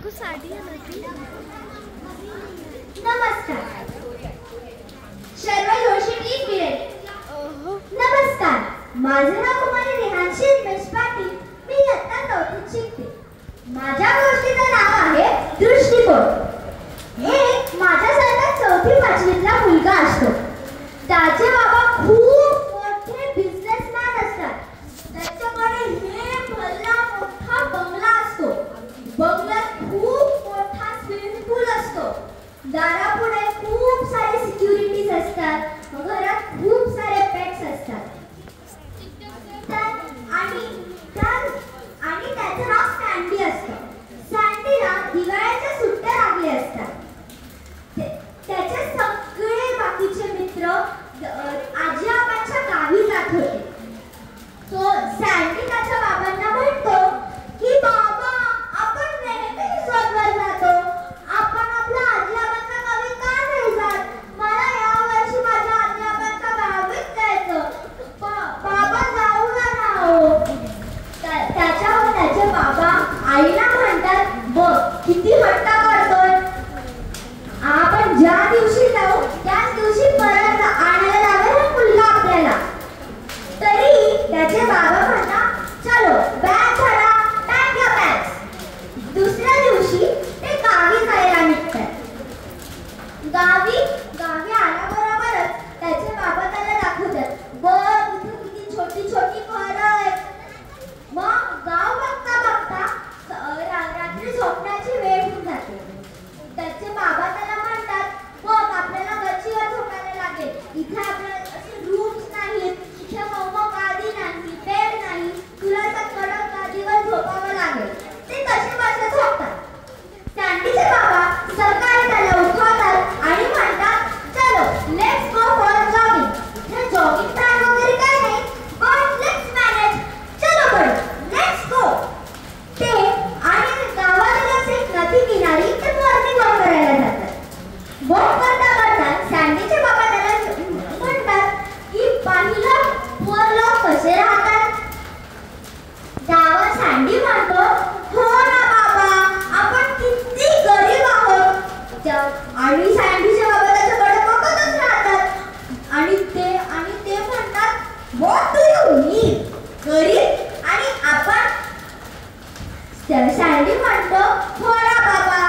नमस्कार. शर्मा जोशी प्लीज मिळेल. नमस्कार, माझे नाव कुमारी रेहानशी उमेश पाटील. मी इयत्ता 4थीत शिकते. माझ्या गोष्टीचं नाव आहे दृष्टिकोन. एक माझ्यासारखा 4थी-5वीतला मुलगा असतो. त्याचे बाबा खूप मोठे बिझनेसमॅन असतात. त्याच्याकडे हे भला मोठा बंगला असतो. बंगल्यात खूप मोठा स्विमिंग पूल असतो. दारापुढे खूप सारे सिक्युरिटीज असतात. घरात खूप सारे पेट्स असतात. आणि त्याचं नाव सँडी असतं. सँडीला दिवाळीच्या सुट्ट्या लागल्या असतात. त्याचे सगळे बाकीचे मित्र आजी आबांच्या गावी जात होते. तो सँडी त्याच्या बाबांना म्हणतो की बाबा, आपण नेहमी रिसॉर्टवर जातो, आपण आपल्या आजी आबांच्या गावी का नाही जात? मला यावर्षी माझ्या आजी आबांच्या गावीच जायचं. बाबा जाऊ ना हो. त्याच्यावर त्याचे बाबा आईला म्हणतात, बघ किती हट्ट करतोय. आपण ज्या दिवशी जाऊ त्याच दिवशी परत आणायला लागेल हा मुलगा आपल्याला. तरी त्याचे बाबा म्हणतात, चलो बॅग भरा, पॅक या बॅग्स. दुसऱ्या दिवशी ते गावी जायला निघतात. गावी आल्याबरोबरच त्याचे बाबा त्याला दाखवतात, बघ इथे किती छोटी छोटी घरं आहेत. मग गाव बघता बघता रात्री झोपण्याची वेळ होऊन जाते. त्याचे बाबा त्याला म्हणतात, बघ आपल्याला गच्चीवर झोपायला लागेल. इथे आपल्याला असे रूम्स नाहीत, इथे मोमो गादी नाही, बेड नाही, तुला त्या कडक गादीवर झोपावं लागेल. ते कसे बसे झोपतात. सँडीचे बाबा सकाळी त्याला उठवतात आणि म्हणतात, चलो लेट्स गो फॉर जॉगिंग. इथे जॉगिंग ट्रॅक वगैरे काय नाही, बट लेट्स मॅनेज. चलो बट लेट्स गो. ते आणि गावातच एक नदी किनारी ते मॉर्निंग वॉक करायला जातात. वॉक करता करता सँडीचे बाबा त्याला म्हणतात की पाहिलं पुअर लोक कसे राहतात. त्यावर सँडी म्हणतो, हो ना बाबा, आपण किती गरीब आहोत. आणि सँडीचे बाबा त्याच्याकडे बघतच राहतात आणि ते म्हणतात, व्हॉट डू यू मीन? गरीब आणि आपण? सँडी म्हणतो, हो ना बाबा,